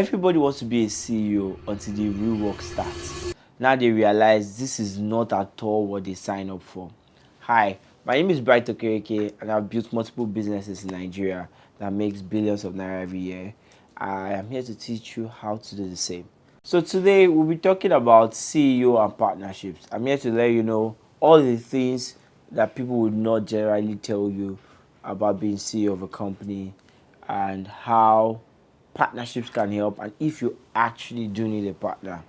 Everybody wants to be a CEO until the real work starts. Now they realize this is not at all what they sign up for. Hi, my name is Bright Okereke and I've built multiple businesses in Nigeria that makes billions of naira every year. I am here to teach you how to do the same. So today we'll be talking about CEO and partnerships. I'm here to let you know all the things that people would not generally tell you about being CEO of a company and how partnerships can help and if you actually do need a partner.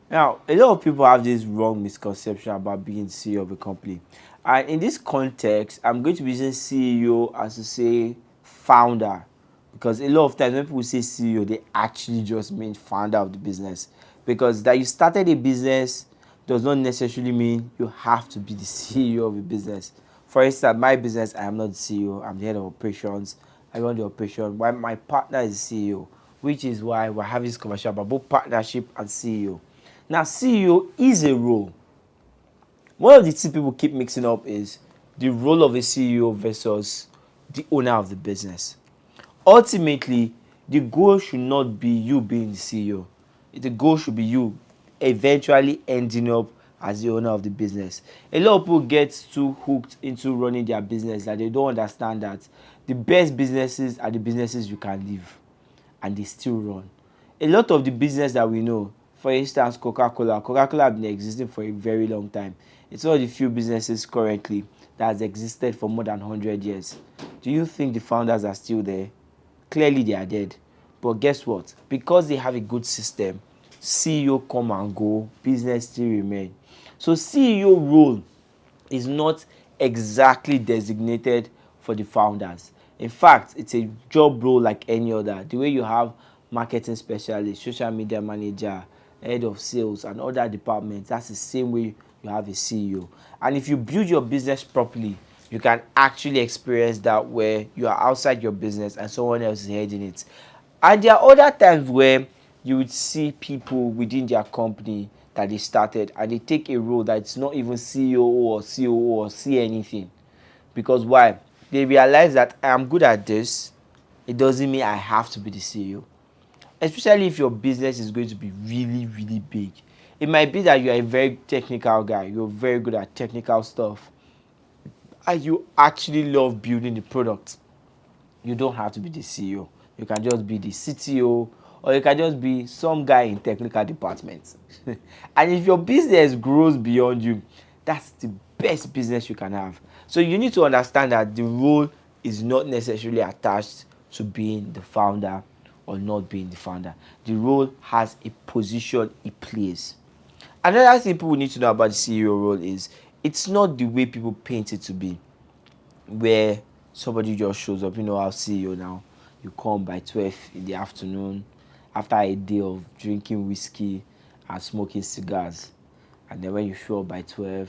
Now, a lot of people have this wrong misconception about being CEO of a company. And in this context, I'm going to be using CEO as to say founder. Because a lot of times when people say CEO, they actually just mean founder of the business. Because that you started a business does not necessarily mean you have to be the CEO of a business. For instance, my business, I am not the CEO, I'm the head of operations. I run the operation, while my partner is CEO, which is why we're having this conversation about both partnership and CEO. Now, CEO is a role. One of the things people keep mixing up is the role of a CEO versus the owner of the business. Ultimately, the goal should not be you being the CEO. The goal should be you eventually ending up as the owner of the business. A lot of people get too hooked into running their business that they don't understand that the best businesses are the businesses you can leave and they still run. A lot of the business that we know, for instance, Coca-Cola has been existing for a very long time. It's one of the few businesses currently that has existed for more than 100 years. Do you think the founders are still there? Clearly they are dead. But guess what? Because they have a good system, CEO come and go, business still remain. So CEO role is not exactly designated for the founders. In fact, it's a job role like any other. The way you have marketing specialist, social media manager, head of sales, and other departments, that's the same way you have a CEO. And if you build your business properly, you can actually experience that where you are outside your business and someone else is heading it. And there are other times where you would see people within their company that they started and they take a role that it's not even CEO or COO or see anything. Because why? They realize that I am good at this. It doesn't mean I have to be the CEO. Especially if your business is going to be really, really big. It might be that you are a very technical guy. You're very good at technical stuff. And you actually love building the product. You don't have to be the CEO. You can just be the CTO or you can just be some guy in technical department. And if your business grows beyond you, that's the best business you can have. So you need to understand that the role is not necessarily attached to being the founder or not being the founder. The role has a position it plays. Another thing people need to know about the CEO role is it's not the way people paint it to be, where somebody just shows up. You know how CEO now, you come by 12 in the afternoon after a day of drinking whiskey and smoking cigars, and then when you show up by 12,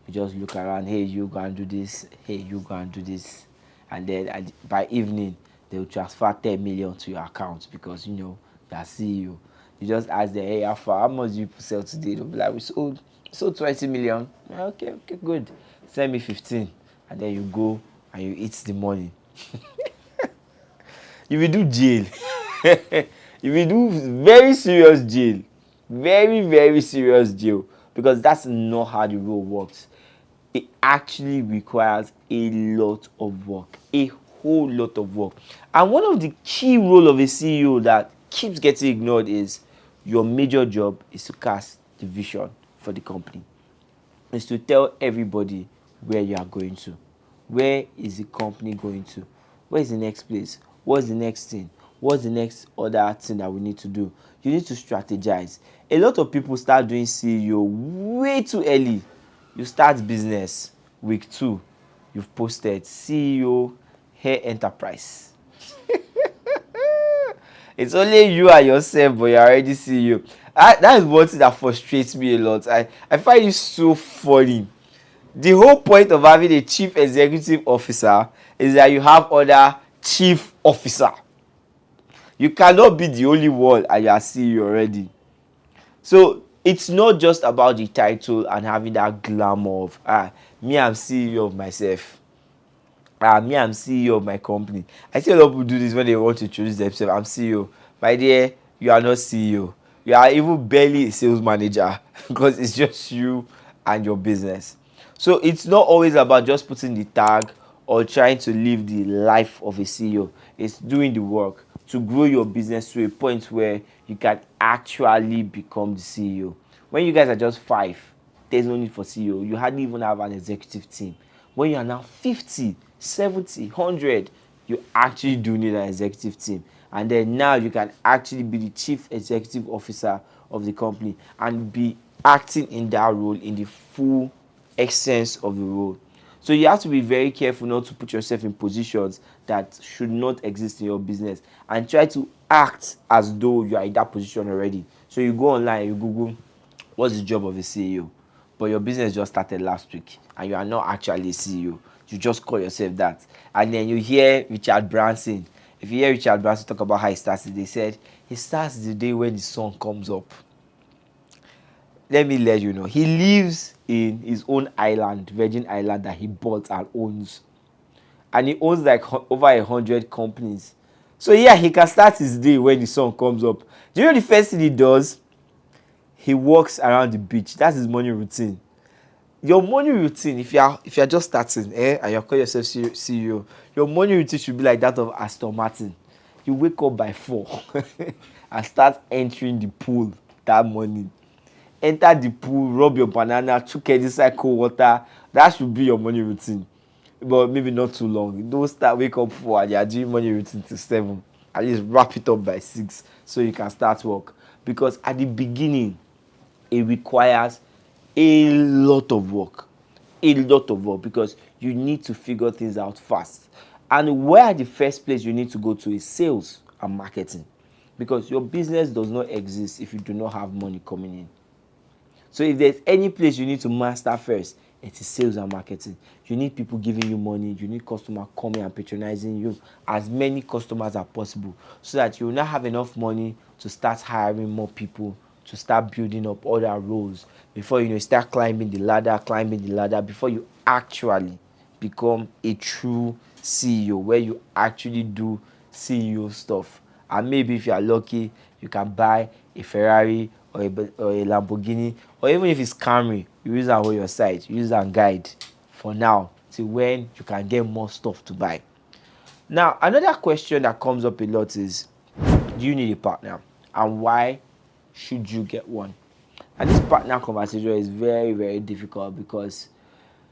you just look around, hey, you go and do this, hey, you go and do this, and then by evening they will transfer 10 million to your account because you know you are CEO. You just ask them, hey, how much do you sell today? They'll be like, we sold 20 million. Okay, good, send me 15, and then you go and you eat the money. You will do jail. You will do very serious jail. Very, very serious jail. Because that's not how the role works. It actually requires a lot of work. A whole lot of work. And one of the key roles of a CEO that keeps getting ignored is your major job is to cast the vision for the company. Is to tell everybody where you are going to. Where is the company going to? Where is the next place? What's the next thing? What's the next other thing that we need to do? You need to strategize. A lot of people start doing CEO way too early. You start business week 2, you've posted CEO hair enterprise. It's only you and yourself, but you're already CEO. That is one thing that frustrates me a lot. I find it so funny. The whole point of having a chief executive officer is that you have other chief officer. You cannot be the only one and you are CEO already. So it's not just about the title and having that glamour of me, I'm CEO of myself. Me, I'm CEO of my company. I see a lot of people do this when they want to introduce themselves. I'm CEO. My dear, you are not CEO. You are even barely a sales manager because it's just you and your business. So it's not always about just putting the tag or trying to live the life of a CEO. It's doing the work to grow your business to a point where you can actually become the CEO. When you guys are just five, there's no need for CEO. You hardly even have an executive team. When you are now 50, 70, 100, you actually do need an executive team. And then now you can actually be the chief executive officer of the company and be acting in that role in the full essence of the role. So you have to be very careful not to put yourself in positions that should not exist in your business and try to act as though you are in that position already. So you go online, you Google what's the job of a CEO, but your business just started last week and you are not actually a CEO. You just call yourself that. And then you hear Richard Branson. If you hear Richard Branson talk about how he starts, they said he starts the day when the sun comes up. Let me let you know, he lives in his own island, Virgin Island, that he bought and owns. And he owns like over 100 companies. So yeah, he can start his day when the sun comes up. Do you know the first thing he does? He walks around the beach. That's his morning routine. Your morning routine, if you're just starting, and you're calling yourself CEO, your morning routine should be like that of Aston Martin. You wake up by 4 and start entering the pool that morning. Enter the pool, rub your banana, chook it inside cold water. That should be your morning routine. But maybe not too long. Don't start wake up 4 and you're doing morning routine till 7. At least wrap it up by 6 so you can start work. Because at the beginning, it requires a lot of work. A lot of work because you need to figure things out fast. And where the first place you need to go to is sales and marketing. Because your business does not exist if you do not have money coming in. So if there's any place you need to master first, it is sales and marketing. You need people giving you money. You need customers coming and patronizing you, as many customers as possible, so that you will not have enough money to start hiring more people, to start building up other roles. Before you know, start climbing the ladder before you actually become a true CEO, where you actually do CEO stuff. And maybe if you are lucky, you can buy a Ferrari or a Lamborghini, or even if it's Camry, you use that on your side, you use that guide for now till when you can get more stuff to buy. Now, another question that comes up a lot is, do you need a partner, and why should you get one? And this partner conversation is very, very difficult because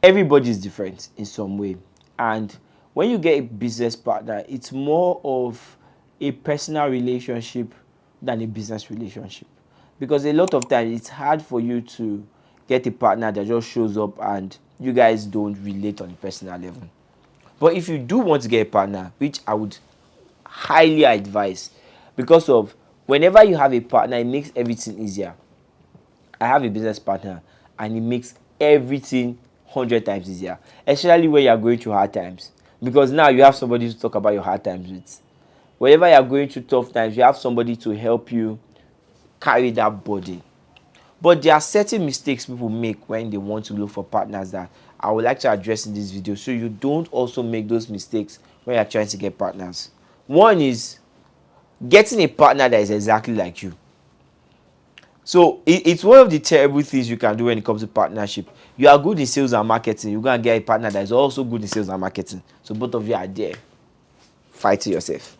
everybody is different in some way. And when you get a business partner, it's more of a personal relationship than a business relationship. Because a lot of times it's hard for you to get a partner that just shows up and you guys don't relate on a personal level. But if you do want to get a partner, which I would highly advise, because of whenever you have a partner, it makes everything easier. I have a business partner and it makes everything 100 times easier, especially when you are going through hard times, because now you have somebody to talk about your hard times with. Whenever you are going through tough times, you have somebody to help you carry that burden. But there are certain mistakes people make when they want to look for partners that I would like to address in this video, so you don't also make those mistakes when you're trying to get partners. One is getting a partner that is exactly like you. So it's one of the terrible things you can do when it comes to partnership. You are good in sales and marketing, you're going to get a partner that is also good in sales and marketing. So both of you are there fighting yourself.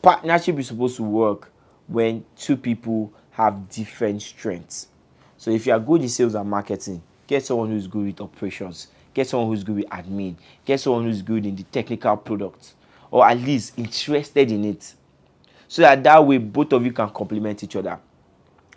Partnership is supposed to work when two people have different strengths. So if you are good in sales and marketing, get someone who is good with operations, get someone who is good with admin, get someone who is good in the technical product, or at least interested in it, so that way both of you can complement each other.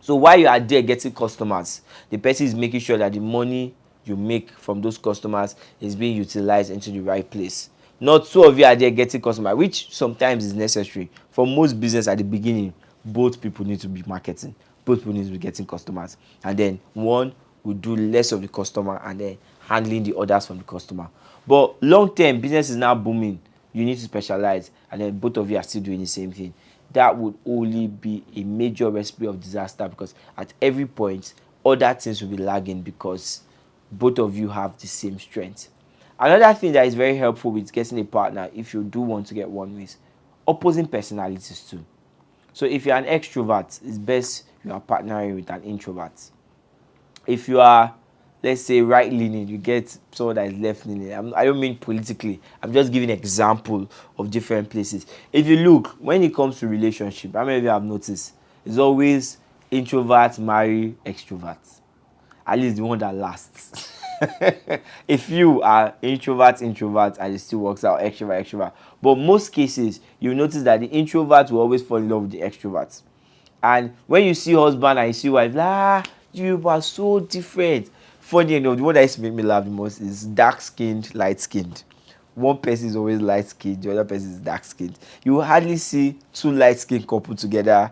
So while you are there getting customers, the person is making sure that the money you make from those customers is being utilized into the right place. Not two of you are there getting customers, which sometimes is necessary. For most business at the beginning, both people need to be marketing, both people need to be getting customers, and then one will do less of the customer and then handling the orders from the customer. But long term, business is now booming, you need to specialize, and then both of you are still doing the same thing. That would only be a major recipe of disaster, because at every point other things will be lagging because both of you have the same strength. Another thing that is very helpful with getting a partner, if you do want to get one, is opposing personalities too. So if you're an extrovert, it's best you are partnering with an introvert. If you are, let's say, right leaning, you get someone that is left leaning. I don't mean politically, I'm just giving an example of different places. If you look, when it comes to relationship, how many of you have noticed it's always introverts marry extroverts, at least the one that lasts. If you are introvert and it still works out, extrovert, but most cases you notice that the introvert will always fall in love with the extrovert. And when you see husband and you see wife, you are so different. Funny enough, the one that used to make me laugh the most is dark skinned, light skinned. One person is always light skinned, the other person is dark skinned. You will hardly see two light skinned couple together.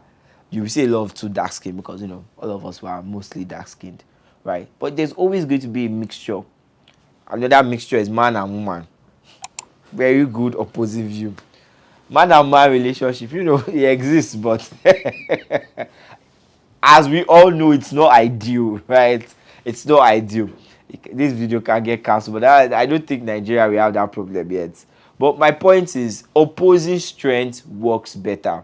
You will see a lot of two dark skinned because all of us were mostly dark skinned, right? But there's always going to be a mixture. Another mixture is man and woman. Very good opposite view. Man and man relationship, it exists, but as we all know, it's not ideal, right? It's not ideal. This video can get cancelled, but I don't think Nigeria will have that problem yet. But my point is, opposing strength works better.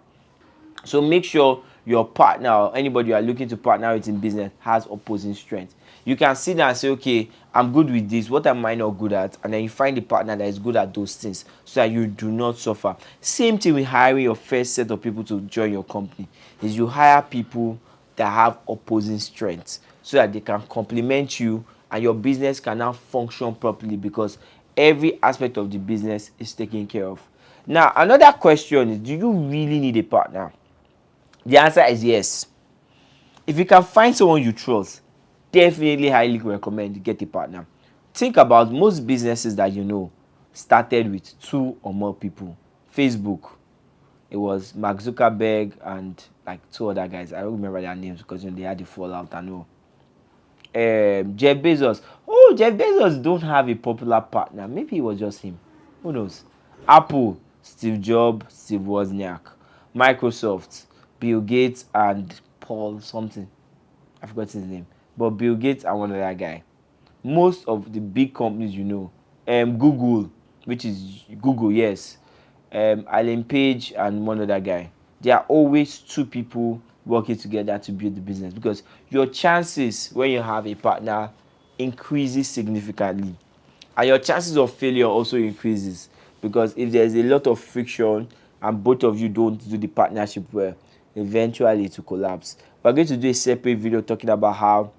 So make sure your partner or anybody you are looking to partner with in business has opposing strength. You can sit down and say, okay, I'm good with this, what am I not good at? And then you find a partner that is good at those things so that you do not suffer. Same thing with hiring your first set of people to join your company. Is you hire people that have opposing strengths so that they can complement you and your business can now function properly because every aspect of the business is taken care of. Now, another question is, do you really need a partner? The answer is yes. If you can find someone you trust, definitely highly recommend you get a partner. Think about most businesses that started with two or more people. Facebook, it was Mark Zuckerberg and like two other guys. I don't remember their names because they had the fallout. I know. Jeff Bezos. Oh, Jeff Bezos don't have a popular partner. Maybe it was just him. Who knows? Apple, Steve Jobs, Steve Wozniak. Microsoft, Bill Gates and Paul something. I forgot his name. But Bill Gates and one other guy. Most of the big companies Google, which is Google, yes. Alan Page and one other guy. There are always two people working together to build the business because your chances when you have a partner increases significantly, and your chances of failure also increases because if there's a lot of friction and both of you don't do the partnership well, eventually it will collapse. We're going to do a separate video talking about how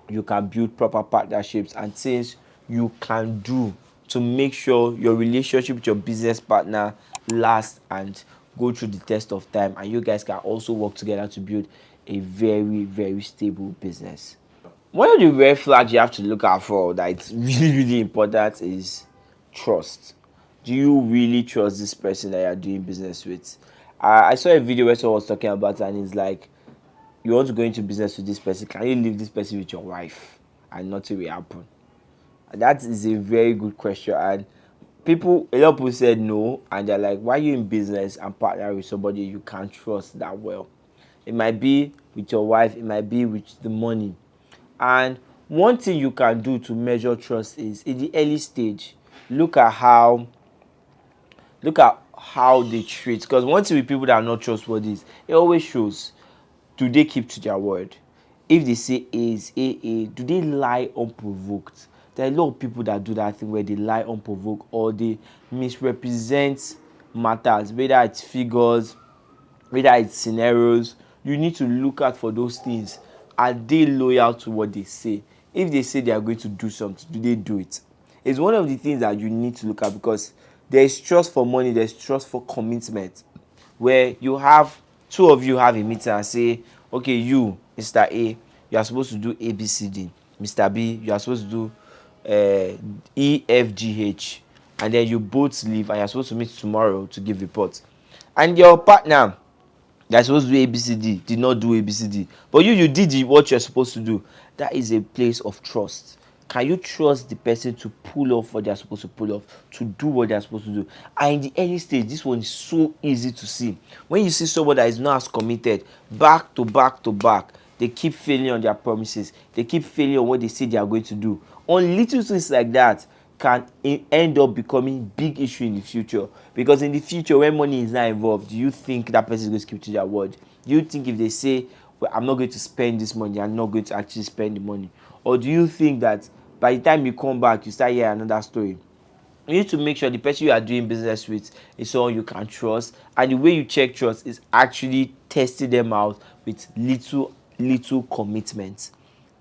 you can build proper partnerships and things you can do to make sure your relationship with your business partner lasts and go through the test of time, and you guys can also work together to build a very, very stable business. One of the red flags you have to look out for that it's really, really important is trust. Do you really trust this person that you're doing business with? I saw a video where someone was talking about it, and it's like, you want to go into business with this person, can you leave this person with your wife and nothing will happen? That is a very good question, and a lot of people said no, and they're like, why are you in business and partner with somebody you can't trust that well? It might be with your wife, it might be with the money. And one thing you can do to measure trust is in the early stage, look at how they treat. Because one thing with people that are not trustworthy is it always shows. Do they keep to their word? If they say A is A, do they lie unprovoked? There are a lot of people that do that thing where they lie unprovoked or they misrepresent matters, whether it's figures, whether it's scenarios. You need to look out for those things. Are they loyal to what they say? If they say they are going to do something, do they do it? It's one of the things that you need to look at because there is trust for money, there's trust for commitment. Where you have two of you have a meeting and say, okay, you, Mr. A, you are supposed to do ABCD. Mr. B, you are supposed to do EFGH. And then you both leave and you're supposed to meet tomorrow to give reports. And your partner that's supposed to do ABCD did not do ABCD, but you did what you're supposed to do. That is a place of trust. Can you trust the person to pull off what they're supposed to pull off, to do what they're supposed to do? And in the early stage, this one is so easy to see. When you see someone that is not as committed, back to back to back, they keep failing on their promises, they keep failing on what they say they are going to do. On little things like that, can end up becoming big issue in the future. Because in the future, when money is not involved, do you think that person is going to keep to their word? Do you think if they say, well, I'm not going to spend this money, I'm not going to actually spend the money? Or do you think that by the time you come back, you start hearing another story? You need to make sure the person you are doing business with is someone you can trust, and the way you check trust is actually testing them out with little commitment.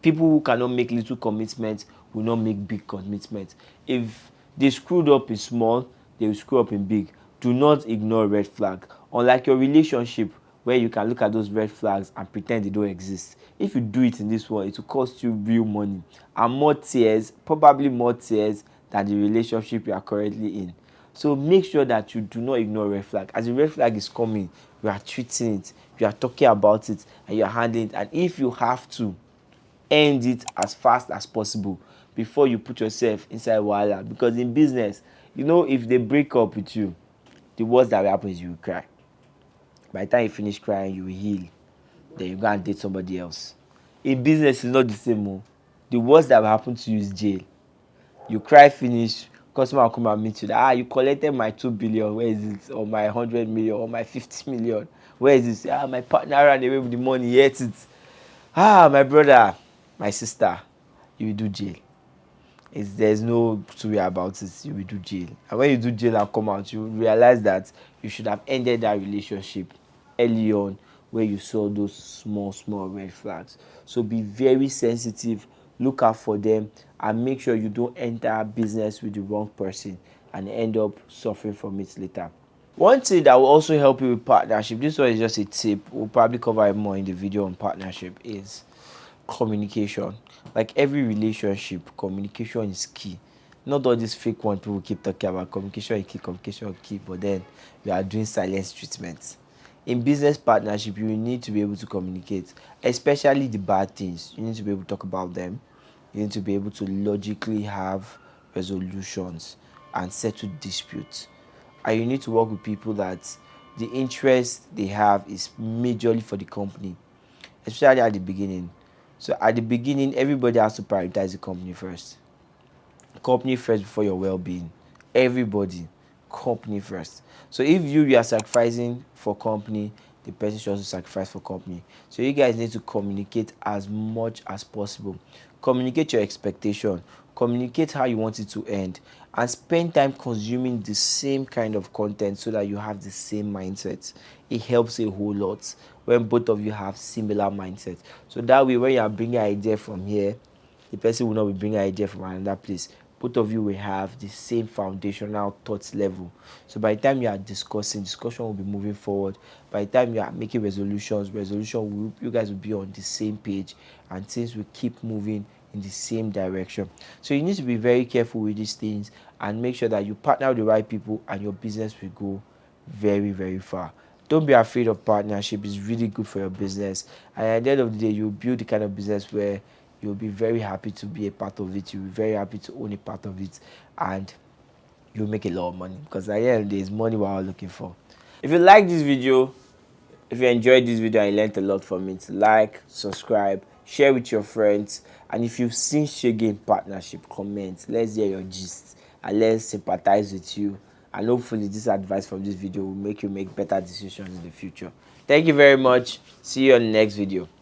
People who cannot make little commitment will not make big commitment. If they screwed up in small, they will screw up in big. Do not ignore red flag. Unlike your relationship, where you can look at those red flags and pretend they don't exist, if you do it in this one, it will cost you real money and more tears, probably more tears than the relationship you are currently in. So make sure that you do not ignore red flag. As the red flag is coming, you are treating it, you are talking about it, and you are handling it. And if you have to, end it as fast as possible before you put yourself inside wahala. Because in business, if they break up with you, the worst that will happen is you will cry. By the time you finish crying, you will heal. Then you go and date somebody else. In business, it's not the same. The worst that will happen to you is jail. You cry finish, customer will come and meet you. You collected my 2 billion, where is it? Or my 100 million, or my 50 million, where is it? My partner ran away with the money, he ate it. My brother, my sister, you will do jail. There's no two way about it. You will do jail. And when you do jail and come out, you realize that you should have ended that relationship early on, where you saw those small red flags. So be very sensitive, look out for them, and make sure you don't enter business with the wrong person and end up suffering from it later. One thing that will also help you with partnership, this one is just a tip, we'll probably cover it more in the video on partnership, is communication. Like every relationship, communication is key. Not all these fake ones people keep talking about communication is key, but then we are doing silence treatment. In business partnership, you need to be able to communicate, especially the bad things. You need to be able to talk about them. You need to be able to logically have resolutions and settle disputes. And you need to work with people that the interest they have is majorly for the company, especially at the beginning. So at the beginning, everybody has to prioritize the company first. Company first before your well-being. Everybody, company first. So if you are sacrificing for company, the person should also sacrifice for company. So you guys need to communicate as much as possible. Communicate your expectation. Communicate how you want it to end, and spend time consuming the same kind of content so that you have the same mindset. It helps a whole lot when both of you have similar mindset. So that way, when you are bringing idea from here, the person will not be bringing idea from another place. Both of you will have the same foundational thought level. So by the time you are discussing, discussion will be moving forward. By the time you are making resolutions, you guys will be on the same page, and things will keep moving in the same direction. So you need to be very careful with these things and make sure that you partner with the right people, and your business will go very, very far. Don't be afraid of partnership. It's really good for your business. And at the end of the day, you'll build the kind of business where you'll be very happy to be a part of it. You'll be very happy to own a part of it. And you'll make a lot of money. Because at the end of the day, it's money we're all looking for. If you like this video, if you enjoyed this video and you learned a lot from it, like, subscribe, share with your friends. And if you've seen Shege in partnership, comment. Let's hear your gist and let's sympathize with you. And hopefully this advice from this video will make you make better decisions in the future. Thank you very much. See you on the next video.